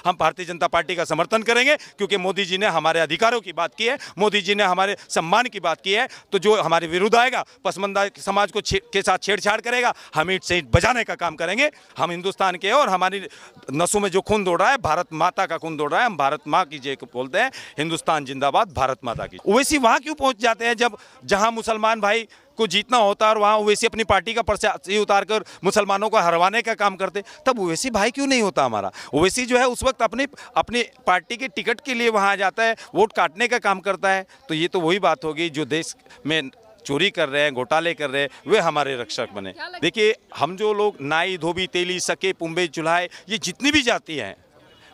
हम भारतीय जनता पार्टी का समर्थन करेंगे, क्योंकि मोदी जी ने हमारे अधिकारों की बात की है, मोदी जी ने हमारे सम्मान की बात की है। तो जो हमारे विरुद्ध आएगा, पसमानदा समाज को के साथ छेड़छाड़ करेगा, हम ईंट से ईंट बजाने का काम करेंगे। हम हिंदुस्तान के और हमारी नसों में जो खून दौड़ रहा है, भारत माता का खून दौड़ रहा है। हम भारत माँ की जय बोलते हैं, हिंदुस्तान जिंदाबाद, भारत माता की। ओवैसी वहाँ क्यों पहुँच जाते हैं जब जहाँ मुसलमान भाई को जीतना होता है और वहाँ ओवैसी अपनी पार्टी का पर्चा उतार कर मुसलमानों को हरवाने का काम करते, तब ओवैसी भाई क्यों नहीं होता हमारा? ओवैसी जो है उस वक्त अपनी पार्टी के टिकट के लिए वहाँ जाता है, वोट काटने का काम करता है। तो ये तो वही बात होगी, जो देश में चोरी कर रहे हैं, घोटाले कर रहे हैं, वे हमारे रक्षक बने। देखिए, हम जो लोग नाई, धोबी, तेली, सके, पुंबे, चुल्हाए, ये जितनी भी जाति हैं,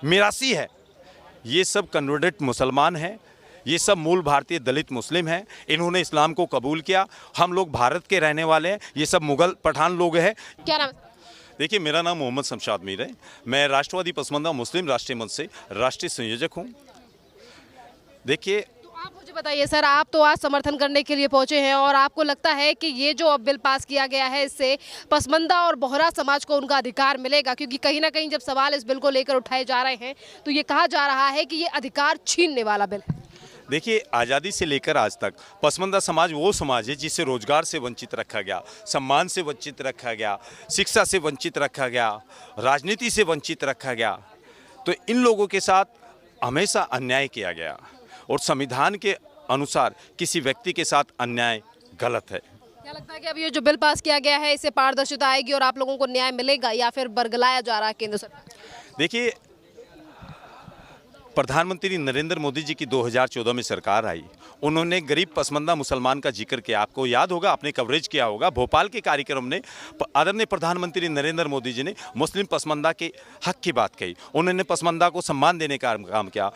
मिरासी है, ये सब कन्वर्टेड मुसलमान हैं, ये सब मूल भारतीय दलित मुस्लिम हैं। इन्होंने इस्लाम को कबूल किया। हम लोग भारत के रहने वाले हैं, ये सब मुगल पठान लोग हैं। क्या नाम है? देखिए, मेरा नाम मोहम्मद शमशाद मीर है। मैं राष्ट्रवादी पसमानदा मुस्लिम राष्ट्रीय मंच से राष्ट्रीय संयोजक हूँ। देखिए, आप मुझे बताइए सर, आप तो आज समर्थन करने के लिए पहुंचे हैं और आपको लगता है कि ये जो अब बिल पास किया गया है, इससे पसमानदा और बोहरा समाज को उनका अधिकार मिलेगा? क्योंकि कहीं ना कहीं जब सवाल इस बिल को लेकर उठाए जा रहे हैं तो ये कहा जा रहा है कि ये अधिकार छीनने वाला बिल है। देखिए, आज़ादी से लेकर आज तक पसमानदा समाज वो समाज है जिसे रोजगार से वंचित रखा गया, सम्मान से वंचित रखा गया, शिक्षा से वंचित रखा गया, राजनीति से वंचित रखा गया। तो इन लोगों के साथ हमेशा अन्याय किया गया और संविधान के अनुसार किसी व्यक्ति के साथ अन्याय गलत है। क्या लगता है कि अब ये जो बिल पास किया गया है, इससे पारदर्शिता आएगी और आप लोगों को न्याय मिलेगा, या फिर बरगलाया जा रहा है केंद्र सरकार? देखिए, प्रधानमंत्री नरेंद्र मोदी जी की 2014 में सरकार आई, उन्होंने गरीब पसमानदा मुसलमान का जिक्र किया। आपको याद होगा, आपने कवरेज किया होगा, भोपाल के कार्यक्रम ने आदरणीय प्रधानमंत्री नरेंद्र मोदी जी ने मुस्लिम पसमानदा के हक की बात कही। उन्होंने पसमानदा को सम्मान देने का काम किया।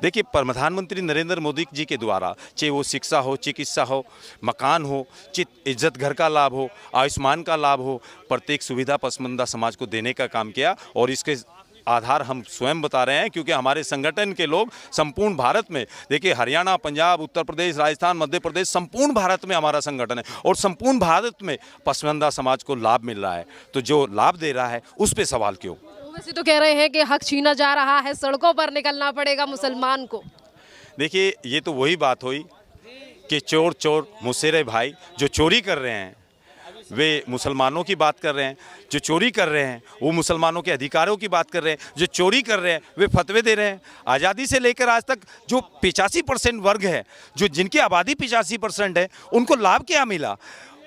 देखिए, प्रधानमंत्री नरेंद्र मोदी जी के द्वारा, चाहे वो शिक्षा हो, चिकित्सा हो, मकान हो, इज्जत घर का लाभ हो, आयुष्मान का लाभ हो, प्रत्येक सुविधा पसमानदा समाज को देने का काम किया। और इसके आधार हम स्वयं बता रहे हैं, क्योंकि हमारे संगठन के लोग संपूर्ण भारत में, देखिए, हरियाणा, पंजाब, उत्तर प्रदेश, राजस्थान, मध्य प्रदेश, संपूर्ण भारत में हमारा संगठन है और संपूर्ण भारत में पसमानदा समाज को लाभ मिल रहा है। तो जो लाभ दे रहा है उस पर सवाल क्यों? वैसे तो कह रहे हैं कि हक छीना जा रहा है, सड़कों पर निकलना पड़ेगा मुसलमान को। देखिए, ये तो वही बात हुई कि चोर चोर मुसेरे भाई। जो चोरी कर रहे हैं वे मुसलमानों की बात कर रहे हैं, जो चोरी कर रहे हैं वो मुसलमानों के अधिकारों की बात कर रहे हैं, जो चोरी कर रहे हैं वे फतवे दे रहे हैं। आज़ादी से लेकर आज तक जो 85% वर्ग है, जो जिनकी आबादी 85% है, उनको लाभ क्या मिला?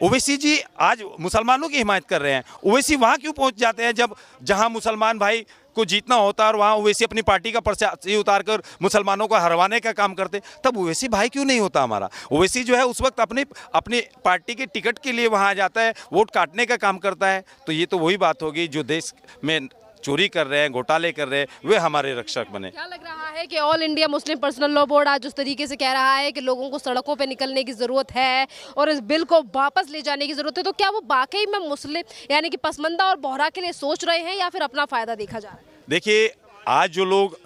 ओवैसी जी आज मुसलमानों की हिमायत कर रहे हैं। ओवैसी वहाँ क्यों पहुँच जाते हैं जब जहाँ मुसलमान भाई को जीतना होता है और वहाँ ओवैसी अपनी पार्टी का पर्चा उतार कर मुसलमानों को हरवाने का काम करते, तब ओवैसी भाई क्यों नहीं होता हमारा? ओवैसी जो है उस वक्त अपनी पार्टी के टिकट के लिए वहाँ जाता है, वोट काटने का काम करता है। तो ये तो वही बात होगी, जो देश में चोरी कर रहे हैं, घोटाले कर रहे हैं, वे हमारे रक्षक बने। क्या लग रहा है कि all India Muslim personal law board आज उस तरीके से कह रहा है कि लोगों को सड़कों पे निकलने की ज़रूरत है और इस बिल को वापस ले जाने की ज़रूरत है, तो क्या वो वाकई में मुस्लिम यानी कि पसमानदा और बोहरा के लिए सोच रहे हैं या फिर अपना फ़ायदा देखा जा रहा है? देखिए, आज जो लोग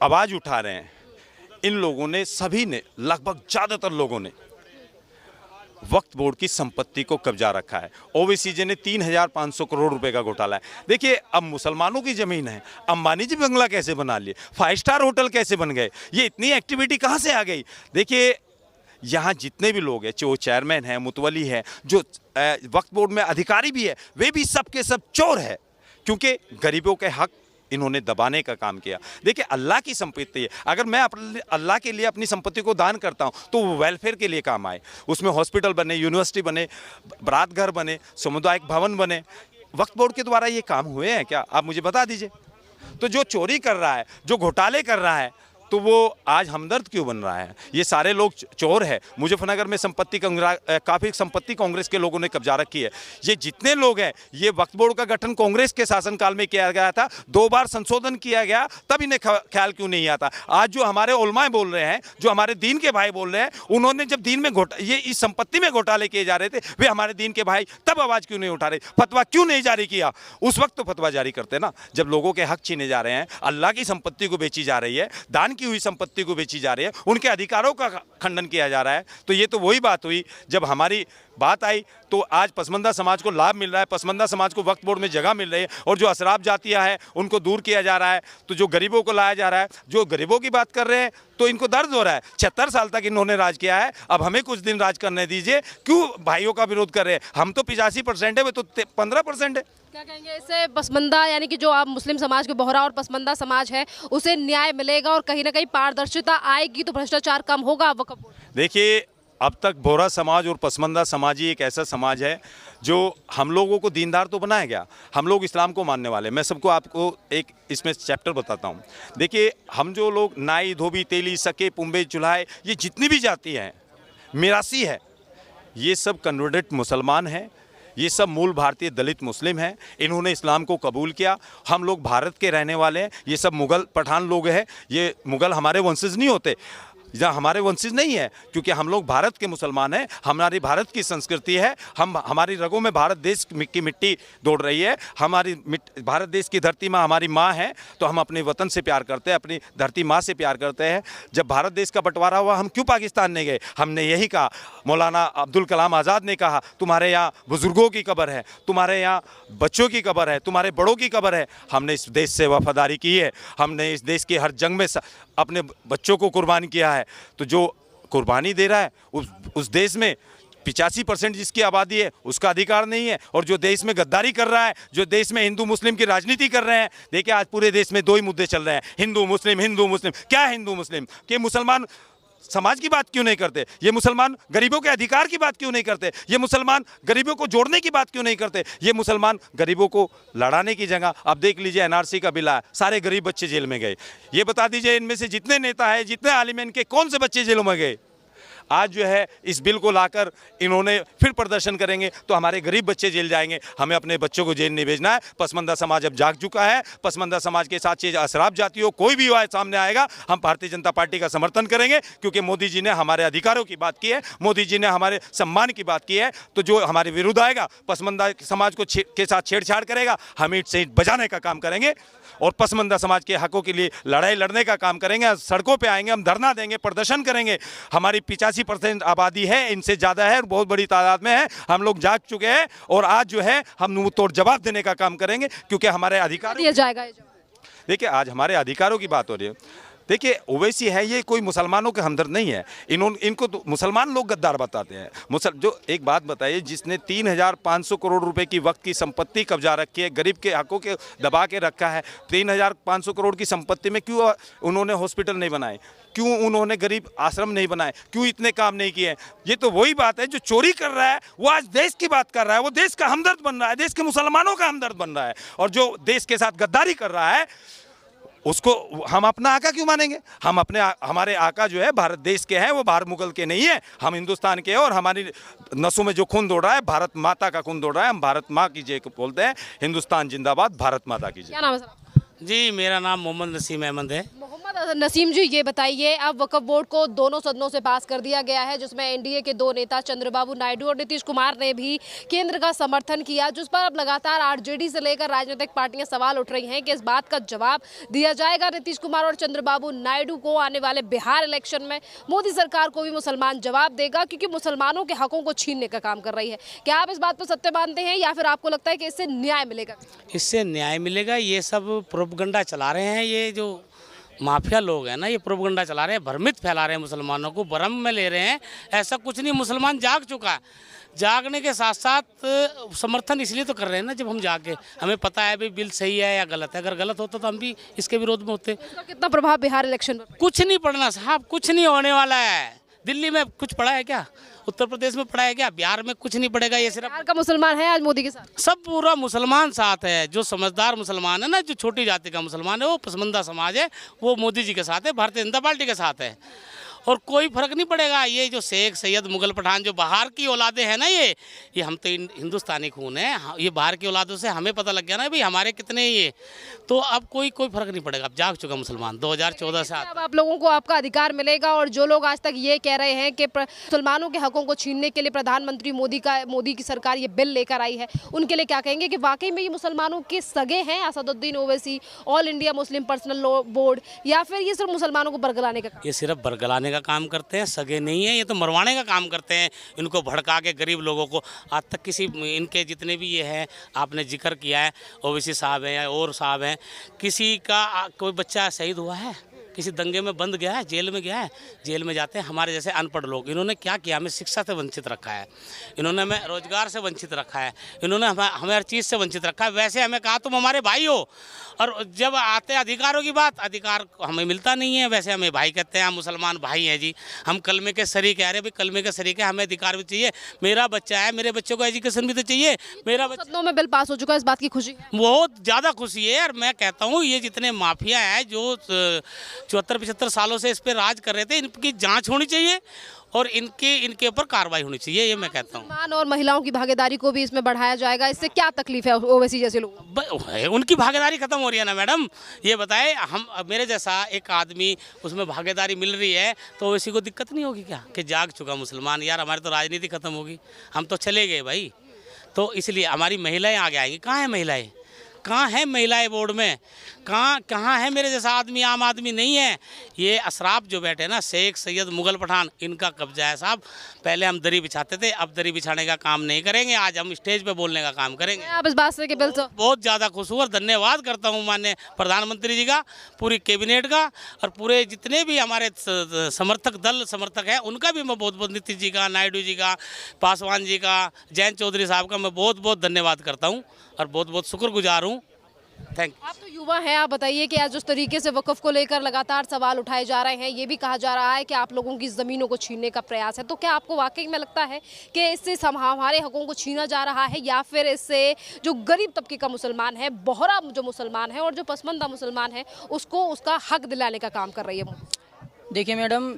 आवाज़ उठा रहे हैं, इन लोगों ने, सभी ने, लगभग ज़्यादातर लोगों ने वक्फ बोर्ड की संपत्ति को कब्जा रखा है। ओवैसी जी ने 3,500 करोड़ रुपए का घोटाला है। देखिए, अब मुसलमानों की ज़मीन है, अंबानी जी बंगला कैसे बना लिए, 5 स्टार होटल कैसे बन गए, ये इतनी एक्टिविटी कहाँ से आ गई? देखिए, यहाँ जितने भी लोग हैं, चाहे वो चेयरमैन है, मुतवली है, जो वक्फ बोर्ड में अधिकारी भी है, वे भी सब के सब चोर है, क्योंकि गरीबों के हक इन्होंने दबाने का काम किया। देखिए, अल्लाह की संपत्ति है, अगर मैं अल्लाह के लिए अपनी संपत्ति को दान करता हूं तो वो वेलफेयर के लिए काम आए। उसमें हॉस्पिटल बने, यूनिवर्सिटी बने, बारात घर बने, सामुदायिक भवन बने। वक्फ बोर्ड के द्वारा ये काम हुए हैं क्या? आप मुझे बता दीजिए। तो जो चोरी कर रहा है, जो घोटाले कर रहा है, तो वो आज हमदर्द क्यों बन रहा है? ये सारे लोग चोर है। मुजफ्फरनगर में काफ़ी संपत्ति कांग्रेस के लोगों ने कब्जा रखी है। ये जितने लोग हैं, ये वक्फ बोर्ड का गठन कांग्रेस के शासनकाल में किया गया था, 2 बार संशोधन किया गया, तब इन्हें ख्याल क्यों नहीं आता? आज जो हमारे उलमाए बोल रहे हैं, जो हमारे दीन के भाई बोल रहे हैं, उन्होंने जब दीन में ये इस संपत्ति में घोटाले किए जा रहे थे, वे हमारे दीन के भाई तब आवाज़ क्यों नहीं उठा रहे? फतवा क्यों नहीं जारी किया? उस वक्त तो फतवा जारी करते ना, जब लोगों के हक छीने जा रहे हैं, अल्लाह की संपत्ति को बेची जा रही है, दान की हुई संपत्ति को बेची जा रही है, उनके अधिकारों का खंडन किया जा रहा है। तो ये तो वही बात हुई, जब हमारी बात आई तो आज पसमानदा समाज को लाभ मिल रहा है, पसमानदा समाज को वक्फ बोर्ड में जगह मिल रही है, और जो अशराफ जातियाँ हैं उनको दूर किया जा रहा है, तो जो गरीबों को लाया जा रहा है। जो गरीबों की बात कर रहे हैं तो इनको दर्द हो रहा है, 76 साल तक इन्होंने राज किया है, अब हमें कुछ दिन राज करने दीजिए, क्यों भाइयों का विरोध कर रहे हैं? हम तो 85% है, वे तो 15% है। क्या कहेंगे इससे पसमानदा यानी कि जो आप मुस्लिम समाज के बोहरा और पसमानदा समाज है उसे न्याय मिलेगा और कहीं ना कहीं पारदर्शिता आएगी तो भ्रष्टाचार कम होगा वक्फ बोर्ड? देखिए, अब तक बोहरा समाज और पसमानदा समाज ही एक ऐसा समाज है जो हम लोगों को दीनदार तो बनाया गया। हम लोग इस्लाम को मानने वाले, मैं सबको आपको एक इसमें चैप्टर बताता हूँ। देखिए, हम जो लोग नाई, धोबी, तेली, सके, पुंबे, चुल्हाए, ये जितनी भी जाति हैं, मिरासी है, ये सब कन्वर्टेड मुसलमान हैं, ये सब मूल भारतीय दलित मुस्लिम हैं। इन्होंने इस्लाम को कबूल किया। हम लोग भारत के रहने वाले हैं, ये सब मुग़ल पठान लोग हैं, ये मुग़ल हमारे वंशज नहीं होते, या हमारे वंशज नहीं है, क्योंकि हम लोग भारत के मुसलमान हैं। हमारी भारत की संस्कृति है, हमारी रगों में भारत देश की मिट्टी दौड़ रही है, हमारी भारत देश की धरती माँ हमारी माँ है, तो हम अपने वतन से प्यार करते हैं, अपनी धरती माँ से प्यार करते हैं। जब भारत देश का बंटवारा हुआ, हम क्यों पाकिस्तान नहीं गए? हमने यही कहा, मौलाना अब्दुल कलाम आज़ाद ने कहा, तुम्हारे यहाँ बुज़ुर्गों की कब्र है, तुम्हारे यहाँ बच्चों की कब्र है, तुम्हारे बड़ों की कब्र है। हमने इस देश से वफादारी की है, हमने इस देश की हर जंग में अपने बच्चों को कुर्बान किया है। तो जो कुर्बानी दे रहा है उस देश में 85% जिसकी आबादी है उसका अधिकार नहीं है, और जो देश में गद्दारी कर रहा है, जो देश में हिंदू मुस्लिम की राजनीति कर रहे हैं। देखिए, आज पूरे देश में 2 ही मुद्दे चल रहे हैं, हिंदू मुस्लिम, हिंदू मुस्लिम। क्या हिंदू मुस्लिम? कि मुसलमान समाज की बात क्यों नहीं करते? ये मुसलमान गरीबों के अधिकार की बात क्यों नहीं करते? ये मुसलमान गरीबों को जोड़ने की बात क्यों नहीं करते? ये मुसलमान गरीबों को लड़ाने की जगह, अब देख लीजिए एनआरसी का बिल आया, सारे गरीब बच्चे जेल में गए। ये बता दीजिए, इनमें से जितने नेता हैं, जितने आलिम हैं, इनके कौन से बच्चे जेलों में गए? आज जो है इस बिल को लाकर इन्होंने फिर प्रदर्शन करेंगे तो हमारे गरीब बच्चे जेल जाएंगे। हमें अपने बच्चों को जेल नहीं भेजना है। पसमानदा समाज अब जाग चुका है। पसमानदा समाज के साथ चीज अशराफ जाति हो, कोई भी हो सामने आएगा, हम भारतीय जनता पार्टी का समर्थन करेंगे, क्योंकि मोदी जी ने हमारे अधिकारों की बात की है, मोदी जी ने हमारे सम्मान की बात की है। तो जो हमारे विरुद्ध आएगा, पसमानदा समाज को के साथ छेड़छाड़ करेगा, हम ईंट से ईंट बजाने का काम करेंगे और पसमानदा समाज के हकों के लिए लड़ाई लड़ने का काम करेंगे। सड़कों पे आएंगे, हम धरना देंगे, प्रदर्शन करेंगे। हमारी 85% आबादी है, इनसे ज़्यादा है, बहुत बड़ी तादाद में है। हम लोग जाग चुके हैं और आज जो है हम मुंह तोड़ जवाब देने का काम करेंगे, क्योंकि हमारे अधिकार दिया जाएगा। देखिए, आज हमारे अधिकारों की बात हो रही है। देखिए, ओवैसी है, ये कोई मुसलमानों के हमदर्द नहीं है। इनको तो मुसलमान लोग गद्दार बताते हैं। जो एक बात बताइए, जिसने 3,500 करोड़ रुपए की वक्त की संपत्ति कब्जा रखी है, गरीब के हकों के दबा के रखा है, 3,500 करोड़ की संपत्ति में क्यों उन्होंने हॉस्पिटल नहीं बनाए? क्यों उन्होंने गरीब आश्रम नहीं बनाए? क्यों इतने काम नहीं किए? ये तो वही बात है, जो चोरी कर रहा है वो आज देश की बात कर रहा है, वो देश का हमदर्द बन रहा है, देश के मुसलमानों का हमदर्द बन रहा है। और जो देश के साथ गद्दारी कर रहा है उसको हम अपना आका क्यों मानेंगे? हमारे आका जो है भारत देश के हैं, वो बाहर मुगल के नहीं है, हम हिंदुस्तान के हैं। और हमारी नसों में जो खून दौड़ रहा है, भारत माता का खून दौड़ रहा है। हम भारत माँ की जय बोलते हैं, हिंदुस्तान जिंदाबाद, भारत माता की जय। क्या नाम है सर? जी, मेरा नाम मोहम्मद नसीम अहमद है। मोहम्मद नसीम जी, ये बताइए, अब वक्फ बोर्ड को दोनों सदनों से पास कर दिया गया है, जिसमें एनडीए के 2 नेता चंद्रबाबू नायडू और नीतीश कुमार ने भी केंद्र का समर्थन किया, जिस पर अब लगातार आरजेडी से लेकर राजनीतिक पार्टियां सवाल उठ रही हैं कि इस बात का जवाब दिया जाएगा नीतीश कुमार और चंद्रबाबू नायडू को आने वाले बिहार इलेक्शन में। मोदी सरकार को भी मुसलमान जवाब देगा, क्योंकि मुसलमानों के हकों को छीनने का काम कर रही है। क्या आप इस बात पर सत्य मानते हैं, या फिर आपको लगता है कि इससे न्याय मिलेगा? इससे न्याय मिलेगा। ये सब प्रोपगंडा चला रहे हैं, ये जो माफिया लोग हैं ना, ये प्रोपगंडा चला रहे हैं, भ्रमित फैला रहे हैं, मुसलमानों को भ्रम में ले रहे हैं। ऐसा कुछ नहीं, मुसलमान जाग चुका है। जागने के साथ साथ समर्थन इसलिए तो कर रहे हैं ना, जब हम जाके हमें पता है भाई बिल सही है या गलत है। अगर गलत होता तो हम भी इसके विरोध में होते। इसका कितना प्रभाव बिहार इलेक्शन पर? कुछ नहीं पड़ना साहब, कुछ नहीं होने वाला है। दिल्ली में कुछ पड़ा है क्या? उत्तर प्रदेश में पड़ा है क्या? बिहार में कुछ नहीं पड़ेगा। ये सिर्फ बिहार का मुसलमान है आज मोदी के साथ, सब पूरा मुसलमान साथ है। जो समझदार मुसलमान है ना, जो छोटी जाति का मुसलमान है, वो पसमानदा समाज है, वो मोदी जी के साथ है, भारतीय जनता पार्टी के साथ है। और कोई फर्क नहीं पड़ेगा। ये जो शेख सैयद मुगल पठान जो बाहर की औलादे हैं ना, ये हम तो हिंदुस्तानी खून है, ये बाहर की औलादों से हमें पता लग गया ना भाई हमारे कितने ये, तो अब कोई फर्क नहीं पड़ेगा। अब जाग चुका मुसलमान 2014 से। अब आप लोगों को आपका अधिकार मिलेगा। और जो लोग आज तक ये कह रहे हैं कि मुसलमानों के हकों को छीनने के लिए प्रधानमंत्री मोदी की सरकार ये बिल लेकर आई है, उनके लिए क्या कहेंगे कि वाकई में ये मुसलमानों के सगे हैं, Asaduddin Owaisi, all India Muslim personal law board, या फिर ये सिर्फ मुसलमानों को बरगलाने का? ये सिर्फ बरगलाने का काम करते हैं, सगे नहीं है, ये तो मरवाने का काम करते हैं, इनको भड़का के गरीब लोगों को। आज तक किसी इनके जितने भी ये हैं, आपने जिक्र किया है ओवैसी साहब हैं या और साहब हैं, किसी का कोई बच्चा शहीद हुआ है? किसी दंगे में बंद गया है? जेल में गया है? जेल में जाते हैं हमारे जैसे अनपढ़ लोग। इन्होंने क्या किया? हमें शिक्षा से वंचित रखा है, इन्होंने हमें रोजगार से वंचित रखा है, इन्होंने हमें हर चीज़ से वंचित रखा है। वैसे हमें कहा तुम हमारे भाई हो, और जब आते अधिकारों की बात, अधिकार हमें मिलता नहीं है। वैसे हमें भाई कहते हैं, हम मुसलमान भाई हैं जी, हम कलमे के शरीक है। अरे भाई कलमे के शरीक है, हमें अधिकार भी चाहिए। मेरा बच्चा है, मेरे बच्चों को एजुकेशन भी तो चाहिए। मेरा सदनों में बिल पास हो चुका है, इस बात की खुशी है? बहुत ज़्यादा खुशी है। और मैं कहता हूँ ये जितने माफिया हैं जो 74-75 सालों से इस पर राज कर रहे थे, इनकी जांच होनी चाहिए और इनके ऊपर कार्रवाई होनी चाहिए, ये मैं कहता हूँ। मुसलमान और महिलाओं की भागीदारी को भी इसमें बढ़ाया जाएगा, इससे क्या तकलीफ है ओवैसी जैसे लोग? उनकी भागीदारी खत्म हो रही है ना मैडम, ये बताए हम मेरे जैसा एक आदमी उसमें भागीदारी मिल रही है तो ओवैसी को दिक्कत नहीं होगी क्या कि जाग चुका मुसलमान, यार हमारी तो राजनीति खत्म होगी, हम तो चले गए भाई। तो इसलिए हमारी महिलाएं आगे आएंगी। कहाँ है महिलाएं? कहाँ है महिलाएं बोर्ड में? कहाँ है मेरे जैसा आदमी, आम आदमी नहीं है। ये अशराफ जो बैठे ना, शेख सैयद मुगल पठान, इनका कब्जा है साहब। पहले हम दरी बिछाते थे, अब दरी बिछाने का काम नहीं करेंगे, आज हम स्टेज पे बोलने का काम करेंगे। आप इस बात से कि बिल बहुत ज़्यादा खुश हूँ और धन्यवाद करता हूँ माननीय प्रधानमंत्री जी का, पूरी कैबिनेट का, और पूरे जितने भी हमारे समर्थक हैं उनका भी मैं बहुत बहुत, नीतीश जी का, नायडू जी का, पासवान जी का, जयंत चौधरी साहब का मैं बहुत बहुत धन्यवाद करता हूँ और बहुत बहुत शुक्रगुजार हूँ। Thank you. आप तो युवा हैं, आप बताइए कि आज जिस तरीके से वक़्फ़ को लेकर लगातार सवाल उठाए जा रहे हैं, ये भी कहा जा रहा है कि आप लोगों की ज़मीनों को छीनने का प्रयास है, तो क्या आपको वाकई में लगता है कि इससे हमारे हकों को छीना जा रहा है, या फिर इससे जो गरीब तबके का मुसलमान है, बोहरा जो मुसलमान है और जो पसमानदा मुसलमान है, उसको उसका हक दिलाने का काम कर रही है? देखिए मैडम,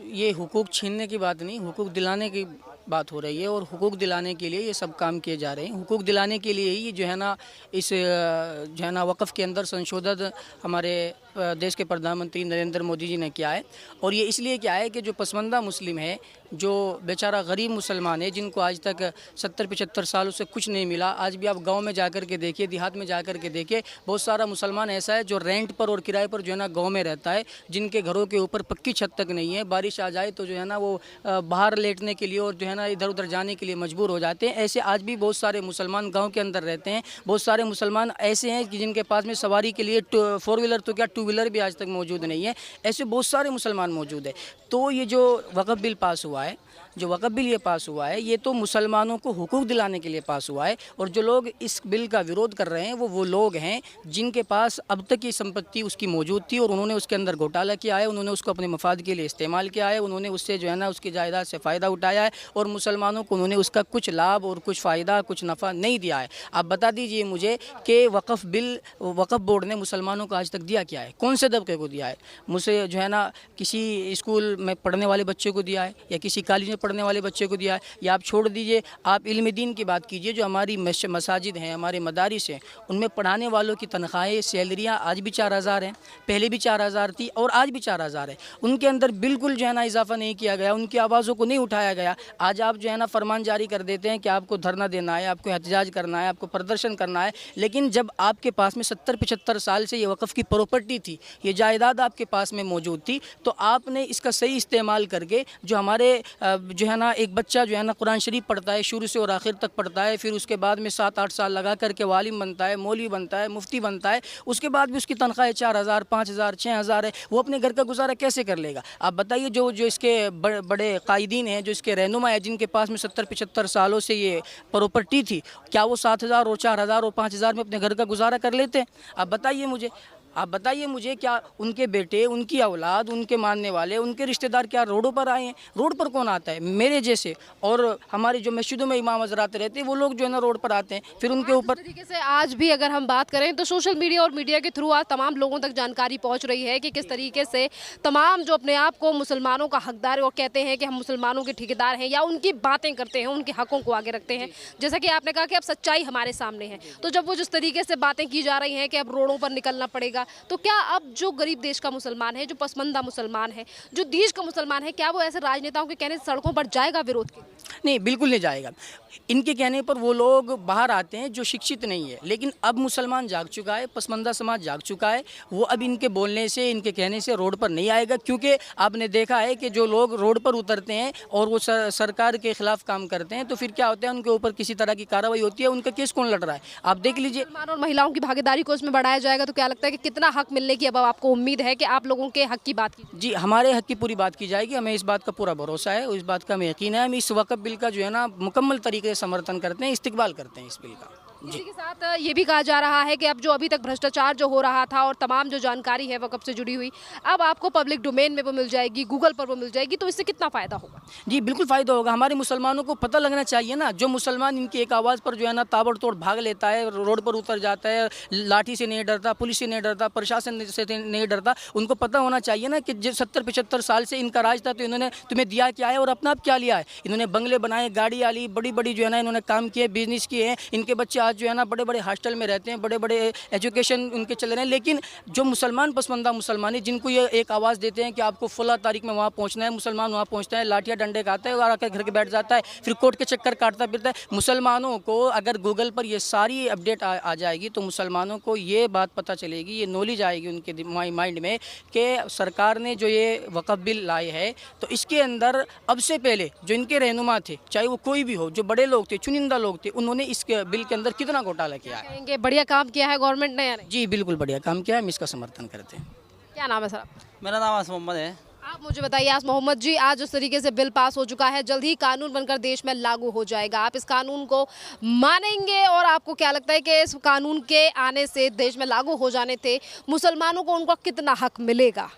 ये हुकूक छीनने की बात नहीं, हुकूक दिलाने की बात हो रही है, और हुकूक दिलाने के लिए ये सब काम किए जा रहे हैं। हुकूक दिलाने के लिए ही जो है ना, इस जो है ना वक़्फ़ के अंदर संशोधन हमारे देश के प्रधानमंत्री नरेंद्र मोदी जी ने किया है। और ये इसलिए किया है कि जो पसमानदा मुस्लिम है, जो बेचारा गरीब मुसलमान है, जिनको आज तक 70-75 सालों से कुछ नहीं मिला, आज भी आप गांव में जाकर के देखिए, देहात में जाकर के देखिए, बहुत सारा मुसलमान ऐसा है जो रेंट पर और किराए पर जो है ना गांव में रहता है, जिनके घरों के ऊपर पक्की छत तक नहीं है। बारिश आ जाए तो जो है ना वो बाहर लेटने के लिए और जो है ना इधर उधर जाने के लिए मजबूर हो जाते हैं। ऐसे आज भी बहुत सारे मुसलमान गाँव के अंदर रहते हैं। बहुत सारे मुसलमान ऐसे हैं कि जिनके पास में सवारी के लिए 4 व्हीलर तो क्या 2 व्हीलर भी आज तक मौजूद नहीं है। ऐसे बहुत सारे मुसलमान मौजूद है। तो ये जो वक़्फ़ बिल पास हुआ है, जो वक़्फ़ बिल ये पास हुआ है, ये तो मुसलमानों को हुकूक दिलाने के लिए पास हुआ है। और जो लोग इस बिल का विरोध कर रहे हैं वो लोग हैं जिनके पास अब तक की संपत्ति उसकी मौजूद थी और उन्होंने उसके अंदर घोटाला किया है, उन्होंने उसको अपने मफाद के लिए इस्तेमाल किया है, उन्होंने उससे जो है ना उसकी जायदाद से फ़ायदा उठाया है और मुसलमानों को उन्होंने उसका कुछ लाभ और कुछ फ़ायदा, कुछ नफ़ा नहीं दिया है। आप बता दीजिए मुझे कि वक़्फ़ बिल, वक़्फ़ बोर्ड ने मुसलमानों को आज तक दिया क्या है? कौन से तबके को दिया है? मुझे जो है ना किसी स्कूल में पढ़ने वाले बच्चे को दिया है, या किसी कॉलेज में पढ़ने वाले बच्चे को दिया है, या आप छोड़ दीजिए, आप इल्म दीन की बात कीजिए, जो हमारी मसाजिद हैं, हमारे मदारिस हैं, उनमें पढ़ाने वालों की तनख्वाहें, सैलरियाँ आज भी 4000 हैं, पहले भी 4000 थी और आज भी 4000 है। उनके अंदर बिल्कुल जो है ना इजाफा नहीं किया गया, उनकी आवाज़ों को नहीं उठाया गया। आज आप जो है ना फरमान जारी कर देते हैं कि आपको धरना देना है, आपको एहतजाज करना है, आपको प्रदर्शन करना है, लेकिन जब आपके पास में 70-75 साल से ये वक़्फ़ की प्रॉपर्टी थी, ये जायदाद आपके पास में मौजूद थी, तो आपने इसका सही इस्तेमाल करके जो हमारे जो है ना एक बच्चा जो है ना कुरान शरीफ पढ़ता है, शुरू से और आखिर तक पढ़ता है, फिर उसके बाद में 7-8 साल लगा करके वालिम बनता है, मौलवी बनता है, मुफ्ती बनता है, उसके बाद भी उसकी तनख्वाह 4000, 5000, 6000 है, वो अपने घर का गुजारा कैसे कर लेगा? आप बताइए। जो इसके बड़े कायदीन हैं, जो इसके रहनुमा है, जिनके पास में 70-75 सालों से ये प्रॉपर्टी थी, क्या वो 7000 और 4000 और 5000 में अपने घर का गुजारा कर लेते हैं? आप बताइए मुझे। आप बताइए मुझे, क्या उनके बेटे, उनकी औलाद, उनके मानने वाले, उनके रिश्तेदार क्या रोडों पर आए हैं? रोड पर कौन आता है? मेरे जैसे और हमारी जो मस्जिदों में इमाम हजरात रहते हैं वो लोग जो है ना रोड पर आते हैं, फिर उनके ऊपर तरीके से आज भी अगर हम बात करें तो सोशल मीडिया और मीडिया के थ्रू आज तमाम लोगों तक जानकारी पहुंच रही है कि किस तरीके से तमाम जो अपने आप को मुसलमानों का हकदार और कहते हैं कि हम मुसलमानों के ठेकेदार हैं या उनकी बातें करते हैं, उनके हकों को आगे रखते हैं। जैसा कि आपने कहा कि अब सच्चाई हमारे सामने है, तो जब वो जिस तरीके से बातें की जा रही हैं कि अब रोडों पर निकलना पड़ेगा, तो क्या अब जो गरीब देश का मुसलमान है, जो पसमंदा मुसलमान है, जो देश का मुसलमान है, क्या वो ऐसे राजनेताओं के कहने से सड़कों पर जाएगा विरोध के? नहीं, बिल्कुल नहीं जाएगा। इनके कहने पर वो लोग बाहर आते हैं जो शिक्षित नहीं है, लेकिन अब मुसलमान जाग चुका है, पसमंदा समाज जाग चुका है। वो अब इनके बोलने से, इनके कहने से रोड पर नहीं आएगा, क्योंकि आपने देखा है कि जो लोग रोड पर उतरते हैं और वो सरकार के खिलाफ काम करते हैं, तो फिर क्या होता है, उनके ऊपर किसी तरह की कार्रवाई होती है। उनका केस कौन लड़ रहा है? आप देख लीजिए। मुसलमान और महिलाओं की भागीदारी को इसमें बढ़ाया जाएगा, तो क्या लगता है कि कितना हक मिलने की अब आपको उम्मीद है कि आप लोगों के हक की बात की? जी, हमारे हक की पूरी बात की जाएगी, हमें इस बात का पूरा भरोसा है, इस बात का हमें यकीन है। हम इस वक्फ बिल का जो है ना मुकम्मल तरीके से समर्थन करते हैं, इस्तिकबाल करते हैं इस बिल का। इसी के साथ ये भी कहा जा रहा है कि अब जो अभी तक भ्रष्टाचार जो हो रहा था और तमाम जो जानकारी है वक्फ से जुड़ी हुई, अब आपको पब्लिक डोमेन में वो मिल जाएगी, गूगल पर वो मिल जाएगी, तो इससे कितना फ़ायदा होगा? जी, बिल्कुल फ़ायदा होगा। हमारे मुसलमानों को पता लगना चाहिए ना, जो मुसलमान इनकी एक आवाज़ पर जो है ना ताबड़तोड़ भाग लेता है, रोड पर उतर जाता है, लाठी से नहीं डरता, पुलिस से नहीं डरता, प्रशासन से नहीं डरता, उनको पता होना चाहिए ना कि जो 70-75 साल से इनका राज था, तो इन्होंने तुम्हें दिया क्या है और अपना आप क्या लिया है? इन्होंने बंगले बनाए, गाड़ियाँ ली, बड़ी बड़ी जो है ना इन्होंने काम किए, बिजनेस किए हैं। इनके बच्चे आज जो है ना बड़े बड़े हॉस्टल में रहते हैं, बड़े बड़े एजुकेशन उनके चल रहे हैं। लेकिन जो मुसलमान पसमंदा मुसलमान है, जिनको ये एक आवाज़ देते हैं कि आपको फला तारीख में वहाँ पहुँचना है, मुसलमान वहाँ पहुँचता है, लाठियाँ डंडे खाता है और आकर घर के बैठ जाता है, फिर कोर्ट के चक्कर काटता फिरता है। मुसलमानों को अगर गूगल पर ये सारी अपडेट आ जाएगी, तो मुसलमानों को ये बात पता चलेगी, ये नॉलेज आएगी उनके माइंड में कि सरकार ने जो ये वक्फ बिल लाई है, तो इसके अंदर अब से पहले जो इनके रहनुमा थे, चाहे वो कोई भी हो, जो बड़े लोग थे, चुनिंदा लोग थे, उन्होंने इस बिल के अंदर कितना घोटाला किया है। कहेंगे बढ़िया काम किया है गवर्नमेंट ने या नहीं? जी, बिल्कुल बढ़िया काम किया है, हम इसका समर्थन करते हैं। क्या नाम है सर आपका? मेरा नाम आस मोहम्मद है। आप मुझे बताइए आस मोहम्मद जी, आज जिस तरीके से बिल पास हो चुका है, जल्द ही कानून बनकर देश में लागू हो जाएगा, आप इस कानून को मानेंगे और आपको क्या लगता है कि इस कानून के आने से, देश में लागू हो जाने से मुसलमानों को उनका कितना हक मिलेगा?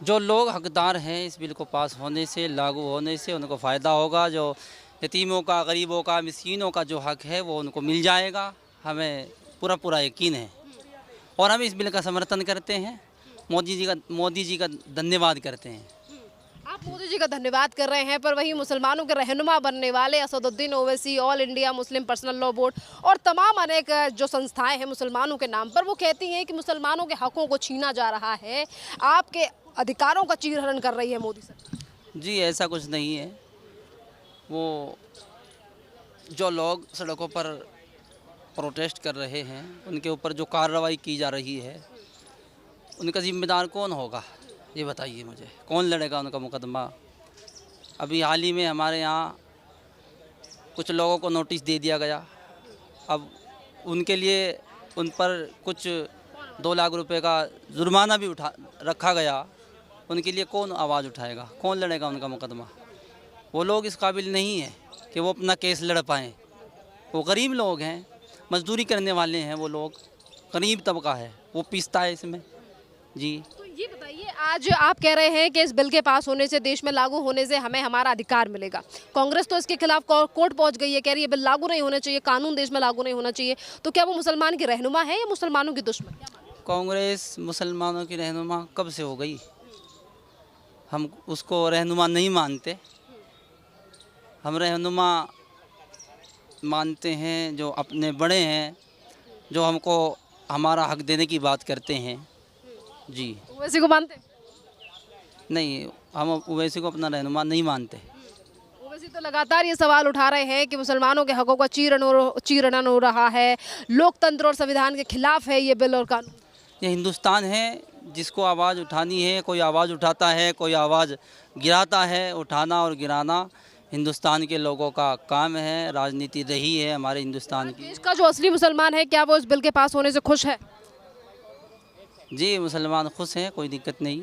जो लोग हकदार हैं इस बिल को पास होने से, लागू होने से, उनको फ़ायदा होगा। जो यतीमों का, गरीबों का, मिस्कीनों का जो हक है वो उनको मिल जाएगा, हमें पूरा यकीन है और हम इस बिल का समर्थन करते हैं। मोदी जी का धन्यवाद करते हैं। आप मोदी जी का धन्यवाद कर रहे हैं, पर वहीं मुसलमानों के रहनुमा बनने वाले Asaduddin Owaisi, all India Muslim personal law board और तमाम अनेक जो संस्थाएं हैं मुसलमानों के नाम पर, वो कहती हैं कि मुसलमानों के हकों को छीना जा रहा है, आपके अधिकारों का चीरहरण कर रही है मोदी सरकार। जी, ऐसा कुछ नहीं है। वो जो लोग सड़कों पर प्रोटेस्ट कर रहे हैं, उनके ऊपर जो कार्रवाई की जा रही है, उनका जिम्मेदार कौन होगा ये बताइए मुझे। कौन लड़ेगा उनका मुकदमा? अभी हाल ही में हमारे यहाँ कुछ लोगों को नोटिस दे दिया गया। अब उनके लिए उन पर कुछ 2 लाख रुपए का जुर्माना भी रखा गया। उनके लिए कौन आवाज़ उठाएगा? कौन लड़ेगा उनका मुकदमा? वो लोग इस काबिल नहीं है कि वो अपना केस लड़ पाएँ। वो गरीब लोग हैं, मजदूरी करने वाले हैं, वो लोग गरीब तबका है, वो पीसता है इसमें। जी, तो ये बताइए, आज आप कह रहे हैं कि इस बिल के पास होने से, देश में लागू होने से हमें हमारा अधिकार मिलेगा। कांग्रेस तो इसके खिलाफ कोर्ट पहुंच गई है, कह रही है बिल लागू नहीं होना चाहिए, कानून देश में लागू नहीं होना चाहिए। तो क्या वो मुसलमान की रहनुमा है या मुसलमानों की दुश्मन? कांग्रेस मुसलमानों की रहनुमा कब से हो गई? हम उसको रहनुमा नहीं मानते। हम रहनुमा मानते हैं जो अपने बड़े हैं, जो हमको हमारा हक देने की बात करते हैं। जी, ओवैसी को मानते? नहीं, हम ओवैसी को अपना रहनुमा नहीं मानते। ओवैसी तो लगातार ये सवाल उठा रहे हैं कि मुसलमानों के हकों का चीरहरण हो रहा है, लोकतंत्र और संविधान के खिलाफ है ये बिल और कानून। ये हिंदुस्तान है, जिसको आवाज़ उठानी है, कोई आवाज़ उठाता है, कोई आवाज़ गिराता है। उठाना और गिराना हिंदुस्तान के लोगों का काम है, राजनीति रही है हमारे हिंदुस्तान की। देश का जो असली मुसलमान है, क्या वो इस बिल के पास होने से खुश है? जी, मुसलमान खुश हैं, कोई दिक्कत नहीं।